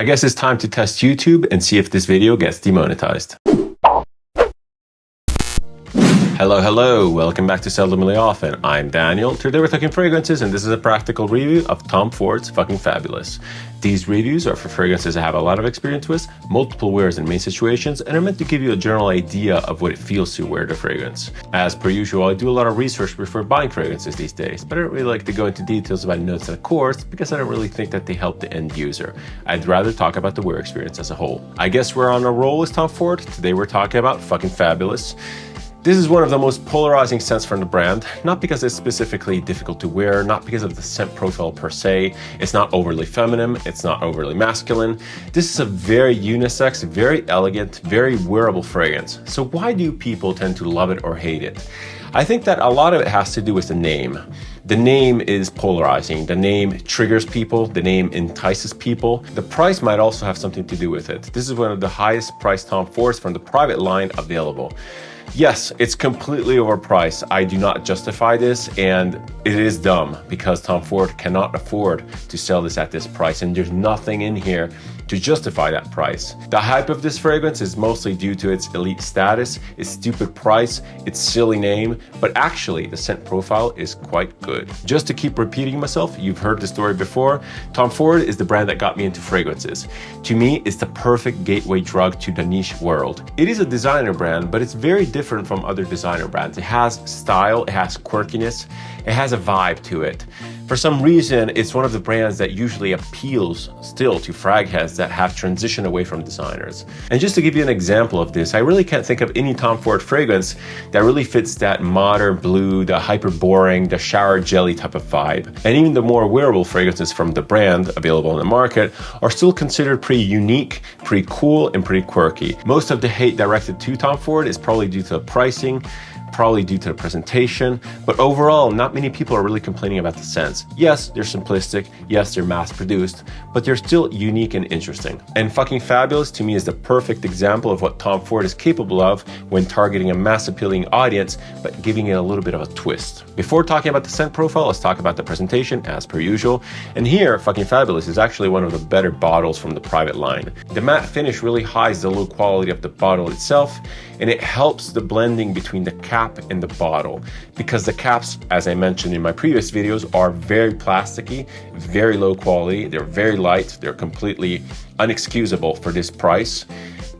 I guess it's time to test YouTube and see if this video gets demonetized. Hello, welcome back to Seldomly Often. I'm Daniel. Today we're talking fragrances and this is a practical review of Tom Ford's Fucking Fabulous. These reviews are for fragrances I have a lot of experience with, multiple wears in main situations, and are meant to give you a general idea of what it feels to wear the fragrance. As per usual, I do a lot of research before buying fragrances these days, but I don't really like to go into details about notes and accords because I don't really think that they help the end user. I'd rather talk about the wear experience as a whole. I guess we're on a roll with Tom Ford. Today we're talking about Fucking Fabulous. This is one of the most polarizing scents from the brand, not because it's specifically difficult to wear, not because of the scent profile per se, it's not overly feminine, it's not overly masculine. This is a very unisex, very elegant, very wearable fragrance. So why do people tend to love it or hate it? I think that a lot of it has to do with the name. The name is polarizing. The name triggers people. The name entices people. The price might also have something to do with it. This is one of the highest priced Tom Fords from the private line available. Yes, it's completely overpriced. I do not justify this, and it is dumb because Tom Ford cannot afford to sell this at this price, and there's nothing in here to justify that price. The hype of this fragrance is mostly due to its elite status, its stupid price, its silly name, but actually the scent profile is quite good. Just to keep repeating myself, you've heard the story before, Tom Ford is the brand that got me into fragrances. To me, it's the perfect gateway drug to the niche world. It is a designer brand, but it's very different from other designer brands. It has style, it has quirkiness, it has a vibe to it. For some reason, it's one of the brands that usually appeals still to frag heads that have transitioned away from designers. And just to give you an example of this, I really can't think of any Tom Ford fragrance that really fits that modern blue, the hyper boring, the shower jelly type of vibe. And even the more wearable fragrances from the brand available on the market are still considered pretty unique, pretty cool, and pretty quirky. Most of the hate directed to Tom Ford is probably due to the pricing, probably due to the presentation, but overall, not many people are really complaining about the scents. Yes, they're simplistic, yes, they're mass-produced, but they're still unique and interesting. And Fucking Fabulous to me is the perfect example of what Tom Ford is capable of when targeting a mass-appealing audience, but giving it a little bit of a twist. Before talking about the scent profile, let's talk about the presentation as per usual. And here, Fucking Fabulous is actually one of the better bottles from the private line. The matte finish really hides the low quality of the bottle itself, and it helps the blending between the cap and the bottle, because the caps, as I mentioned in my previous videos, are very plasticky, very low quality, they're very light, they're completely unexcusable for this price.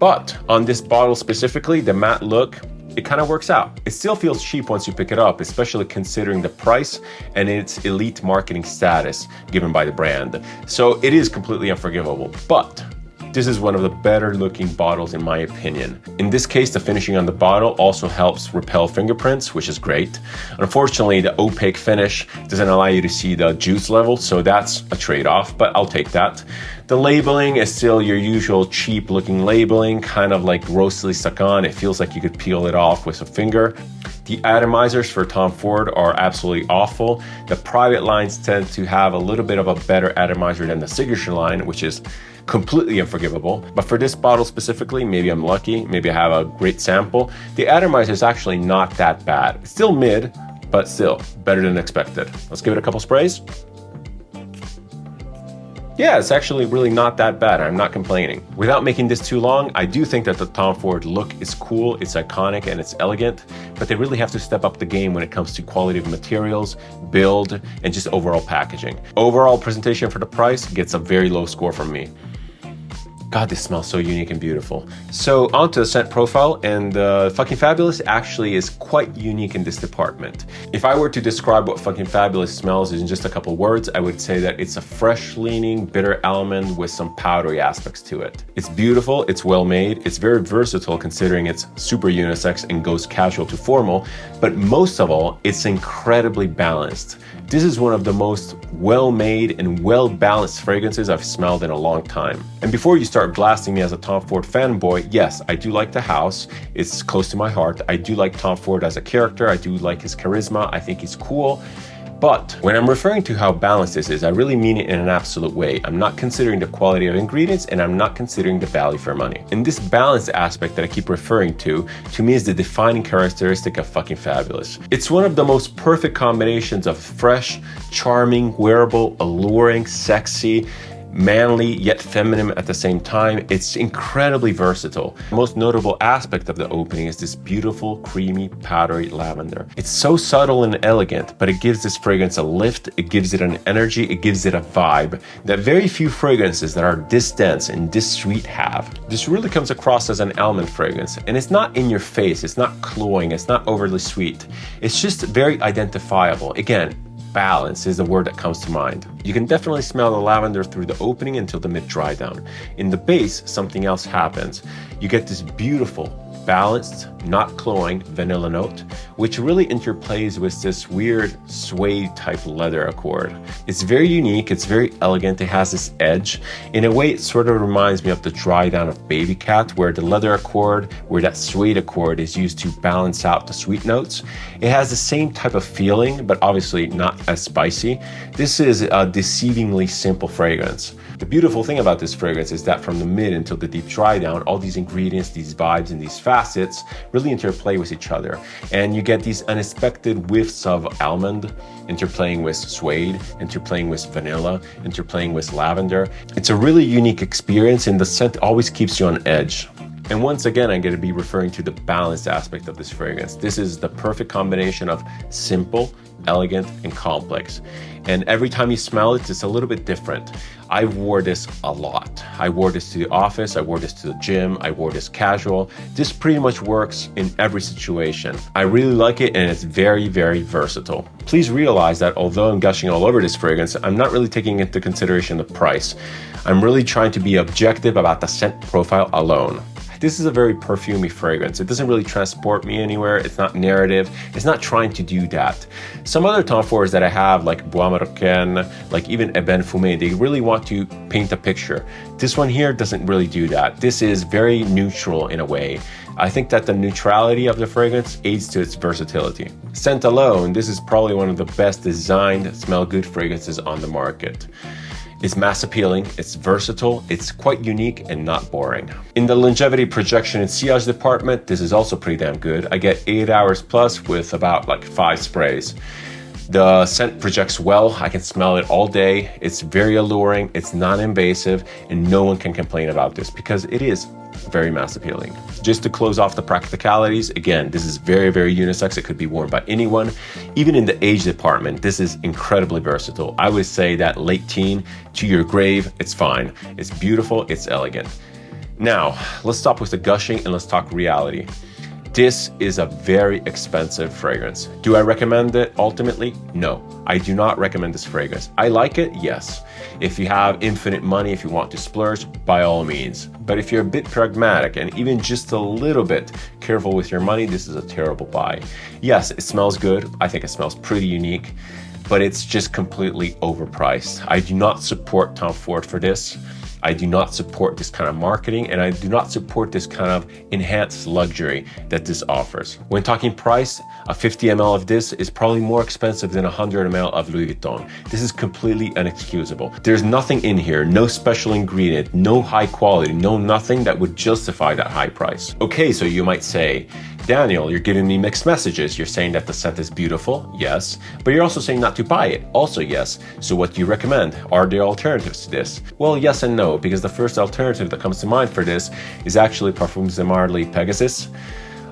But on this bottle specifically, the matte look, it kind of works out. It still feels cheap once you pick it up, especially considering the price and its elite marketing status given by the brand. So it is completely unforgivable, but this is one of the better looking bottles in my opinion. In this case, the finishing on the bottle also helps repel fingerprints, which is great. Unfortunately, the opaque finish doesn't allow you to see the juice level, so that's a trade-off, but I'll take that. The labeling is still your usual cheap looking labeling, kind of like grossly stuck on. It feels like you could peel it off with a finger. The atomizers for Tom Ford are absolutely awful. The private lines tend to have a little bit of a better atomizer than the signature line, which is completely unforgivable. But for this bottle specifically, maybe I'm lucky, maybe I have a great sample. The atomizer is actually not that bad. It's still mid, but still better than expected. Let's give it a couple sprays. Yeah, it's actually really not that bad. I'm not complaining. Without making this too long, I do think that the Tom Ford look is cool, it's iconic, and it's elegant, but they really have to step up the game when it comes to quality of materials, build, and just overall packaging. Overall presentation for the price gets a very low score from me. God, this smells so unique and beautiful. So onto the scent profile, and Fucking Fabulous actually is quite unique in this department. If I were to describe what Fucking Fabulous smells in just a couple words, I would say that it's a fresh-leaning bitter almond with some powdery aspects to it. It's beautiful, it's well made, it's very versatile considering it's super unisex and goes casual to formal, but most of all, it's incredibly balanced. This is one of the most well-made and well-balanced fragrances I've smelled in a long time. And before you start blasting me as a Tom Ford fanboy, yes, I do like the house. It's close to my heart. I do like Tom Ford as a character. I do like his charisma. I think he's cool. But when I'm referring to how balanced this is, I really mean it in an absolute way. I'm not considering the quality of ingredients, and I'm not considering the value for money. And this balanced aspect that I keep referring to me is the defining characteristic of Fucking Fabulous. It's one of the most perfect combinations of fresh, charming, wearable, alluring, sexy, manly yet feminine at the same time. It's incredibly versatile. The most notable aspect of the opening is this beautiful, creamy, powdery lavender. It's so subtle and elegant, but it gives this fragrance a lift, it gives it an energy, it gives it a vibe that very few fragrances that are this dense and this sweet have. This really comes across as an almond fragrance, and it's not in your face, it's not cloying, it's not overly sweet. It's just very identifiable. Again, balance is the word that comes to mind. You can definitely smell the lavender through the opening until the mid dry down. In the base, something else happens. You get this beautiful, balanced, not cloying vanilla note, which really interplays with this weird suede type leather accord. It's very unique, it's very elegant, it has this edge. In a way, it sort of reminds me of the dry down of Baby Cat, where the leather accord, where that suede accord is used to balance out the sweet notes. It has the same type of feeling, but obviously not as spicy. This is a deceivingly simple fragrance. The beautiful thing about this fragrance is that from the mid until the deep dry down, all these ingredients, these vibes, and these facets really interplay with each other. And you get these unexpected whiffs of almond, interplaying with suede, interplaying with vanilla, interplaying with lavender. It's a really unique experience, and the scent always keeps you on edge. And once again, I'm going to be referring to the balanced aspect of this fragrance. This is the perfect combination of simple, elegant, and complex. And every time you smell it, it's a little bit different. I wore this a lot. I wore this to the office, I wore this to the gym, I wore this casual. This pretty much works in every situation. I really like it, and it's very, very versatile. Please realize that although I'm gushing all over this fragrance, I'm not really taking into consideration the price. I'm really trying to be objective about the scent profile alone. This is a very perfumey fragrance. It doesn't really transport me anywhere. It's not narrative. It's not trying to do that. Some other Tom Fords that I have, like Bois Marocain, like even Ebene Fumé, they really want to paint a picture. This one here doesn't really do that. This is very neutral in a way. I think that the neutrality of the fragrance aids to its versatility. Scent alone, this is probably one of the best designed smell good fragrances on the market. It's mass appealing, it's versatile, it's quite unique and not boring. In the longevity, projection, and sillage department, this is also pretty damn good. I get 8 hours plus with about like 5 sprays. The scent projects well, I can smell it all day. It's very alluring, it's non-invasive, and no one can complain about this because it is very mass appealing. Just to close off the practicalities, again, this is very, very unisex. It could be worn by anyone. Even in the age department, this is incredibly versatile. I would say that late teen to your grave, it's fine. It's beautiful, it's elegant. Now, let's stop with the gushing and let's talk reality. This is a very expensive fragrance. Do I recommend it ultimately? No, I do not recommend this fragrance. I like it, yes. If you have infinite money, if you want to splurge, by all means. But if you're a bit pragmatic and even just a little bit careful with your money, this is a terrible buy. Yes, it smells good. I think it smells pretty unique, but it's just completely overpriced. I do not support Tom Ford for this. I do not support this kind of marketing, and I do not support this kind of enhanced luxury that this offers. When talking price, a 50 ml of this is probably more expensive than 100 ml of Louis Vuitton. This is completely inexcusable. There's nothing in here, no special ingredient, no high quality, no nothing that would justify that high price. Okay, so you might say, Daniel, you're giving me mixed messages. You're saying that the scent is beautiful, yes, but you're also saying not to buy it, also yes. So what do you recommend? Are there alternatives to this? Well, yes and no, because the first alternative that comes to mind for this is actually Parfums de Marly Pegasus.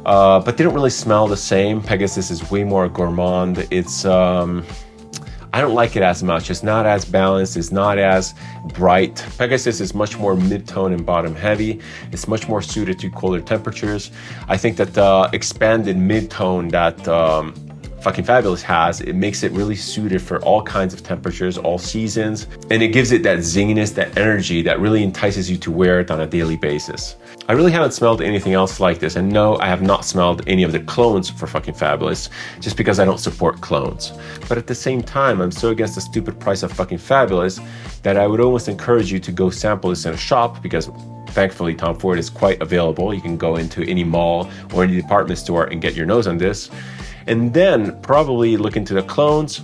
But they don't really smell the same. Pegasus is way more gourmand. It's, I don't like it as much. It's not as balanced. It's not as bright. Pegasus is much more mid-tone and bottom heavy. It's much more suited to colder temperatures. I think that the expanded mid-tone that Fucking Fabulous has, it makes it really suited for all kinds of temperatures, all seasons, and it gives it that zinginess, that energy that really entices you to wear it on a daily basis. I really haven't smelled anything else like this, and no, I have not smelled any of the clones for Fucking Fabulous, just because I don't support clones. But at the same time, I'm so against the stupid price of Fucking Fabulous that I would almost encourage you to go sample this in a shop, because thankfully Tom Ford is quite available. You can go into any mall or any department store and get your nose on this. And then probably look into the clones,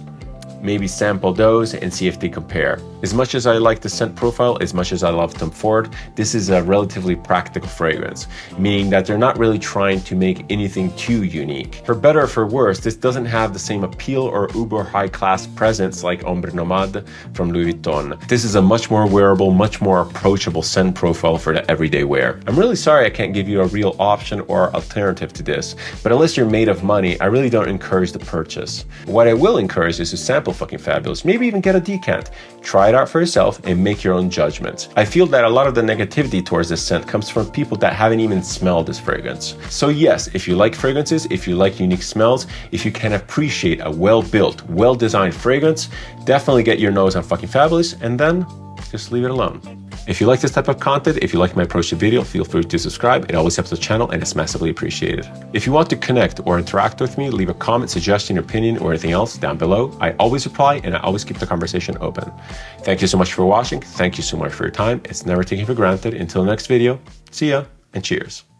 maybe sample those and see if they compare. As much as I like the scent profile, as much as I love Tom Ford, this is a relatively practical fragrance, meaning that they're not really trying to make anything too unique. For better or for worse, this doesn't have the same appeal or uber high-class presence like Ombre Nomade from Louis Vuitton. This is a much more wearable, much more approachable scent profile for the everyday wear. I'm really sorry I can't give you a real option or alternative to this, but unless you're made of money, I really don't encourage the purchase. What I will encourage is to sample Fucking Fabulous, maybe even get a decant. Try it out for yourself and make your own judgments. I feel that a lot of the negativity towards this scent comes from people that haven't even smelled this fragrance. So yes, if you like fragrances, if you like unique smells, if you can appreciate a well-built, well-designed fragrance, definitely get your nose on Fucking Fabulous and then just leave it alone. If you like this type of content, if you like my approach to video, feel free to subscribe. It always helps the channel and it's massively appreciated. If you want to connect or interact with me, leave a comment, suggestion, opinion, or anything else down below. I always reply and I always keep the conversation open. Thank you so much for watching. Thank you so much for your time. It's never taken for granted. Until the next video, see ya and cheers.